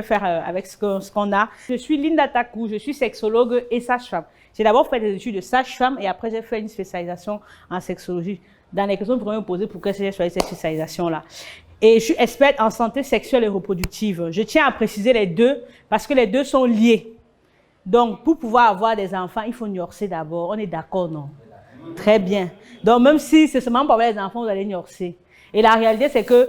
Faire avec ce qu'on a. Je suis Linda Takou, je suis sexologue et sage-femme. J'ai d'abord fait des études de sage-femme et après j'ai fait une spécialisation en sexologie. Dans les questions, vous pourrez me poser pourquoi j'ai choisi cette spécialisation-là. Et je suis experte en santé sexuelle et reproductive. Je tiens à préciser les deux parce que les deux sont liés. Donc, pour pouvoir avoir des enfants, il faut gnorcer d'abord. On est d'accord, non? Très bien. Donc, même si c'est seulement pour avoir des enfants, vous allez gnorcer. Et la réalité, c'est que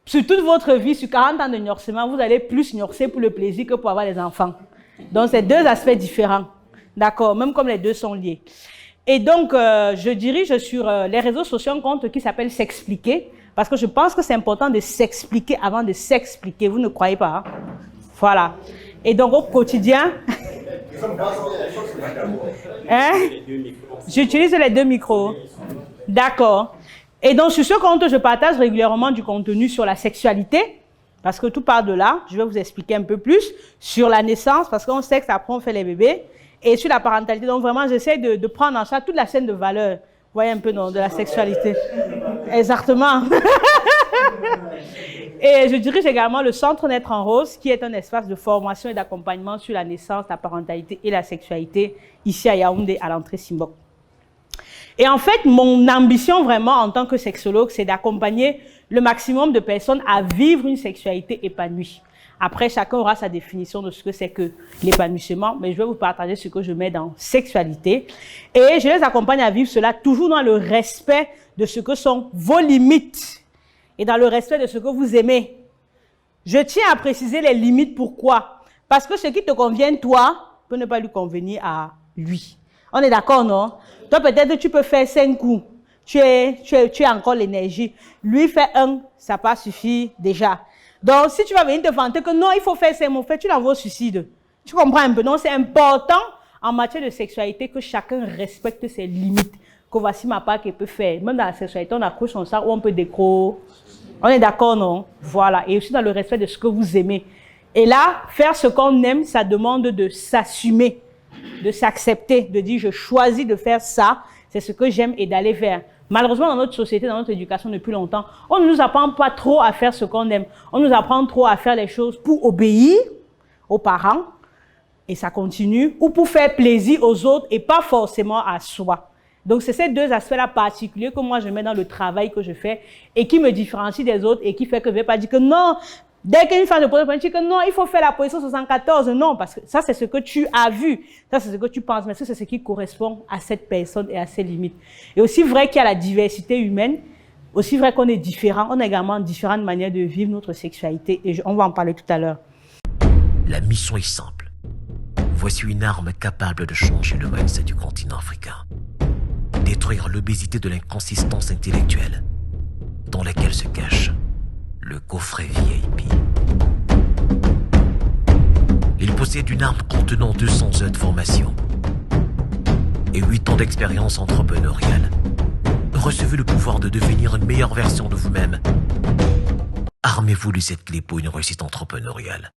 sur toute votre vie, sur 40 ans de gnorsement, vous allez plus gnorcer pour le plaisir que pour avoir des enfants. Donc, c'est deux aspects différents. D'accord? Même comme les deux sont liés. Et donc, je dirige sur les réseaux sociaux un compte qui s'appelle S'expliquer, parce que je pense que c'est important de s'expliquer avant de s'expliquer. Vous ne croyez pas? Hein? Voilà. Et donc, au quotidien... Hein? J'utilise les deux micros. D'accord. Et donc, sur ce compte, je partage régulièrement du contenu sur la sexualité, parce que tout part de là. Je vais vous expliquer un peu plus sur la naissance, parce qu'on sait que ça après on fait les bébés, et sur la parentalité. Donc, vraiment, j'essaie de prendre en charge toute la chaîne de valeur. Vous voyez un peu de la sexualité. Exactement. Et je dirige également le Centre Naître en Rose, qui est un espace de formation et d'accompagnement sur la naissance, la parentalité et la sexualité, ici à Yaoundé, à l'entrée Simbok. Et en fait, mon ambition vraiment en tant que sexologue, c'est d'accompagner le maximum de personnes à vivre une sexualité épanouie. Après, chacun aura sa définition de ce que c'est que l'épanouissement, mais je vais vous partager ce que je mets dans sexualité. Et je les accompagne à vivre cela toujours dans le respect de ce que sont vos limites et dans le respect de ce que vous aimez. Je tiens à préciser les limites. Pourquoi? Parce que ce qui te convient, toi, peut ne pas lui convenir à lui. On est d'accord, non? Toi, peut-être tu peux faire 5 coups. Tu as encore l'énergie. Lui fait un, ça pas suffire déjà. Donc, si tu vas venir te vanter que non, il faut faire 5 mots, tu l'envoies au suicide. Tu comprends un peu? Donc, c'est important en matière de sexualité que chacun respecte ses limites. Que voici ma part qu'il peut faire. Même dans la sexualité, on accroche son sac ou on peut décro. On est d'accord, non? Voilà. Et aussi dans le respect de ce que vous aimez. Et là, faire ce qu'on aime, ça demande de s'assumer, de s'accepter, de dire je choisis de faire ça, c'est ce que j'aime et d'aller vers. Malheureusement, dans notre société, dans notre éducation depuis longtemps, on ne nous apprend pas trop à faire ce qu'on aime. On nous apprend trop à faire les choses pour obéir aux parents, et ça continue, ou pour faire plaisir aux autres et pas forcément à soi. Donc, c'est ces deux aspects-là particuliers que moi, je mets dans le travail que je fais et qui me différencie des autres et qui fait que je ne vais pas dire que non, dès qu'une femme de position, je dis que non, il faut faire la position 74. Non, parce que ça, c'est ce que tu as vu. Ça, c'est ce que tu penses. Mais ça, c'est ce qui correspond à cette personne et à ses limites. Et aussi vrai qu'il y a la diversité humaine, aussi vrai qu'on est différent, on a également différentes manières de vivre notre sexualité. Et on va en parler tout à l'heure. La mission est simple. Voici une arme capable de changer le mindset du continent africain. Détruire l'obésité de l'inconsistance intellectuelle dans laquelle se cache le coffret VIP. Il possède une arme contenant 200 heures de formation et 8 ans d'expérience entrepreneuriale. Recevez le pouvoir de devenir une meilleure version de vous-même. Armez-vous de cette clé pour une réussite entrepreneuriale.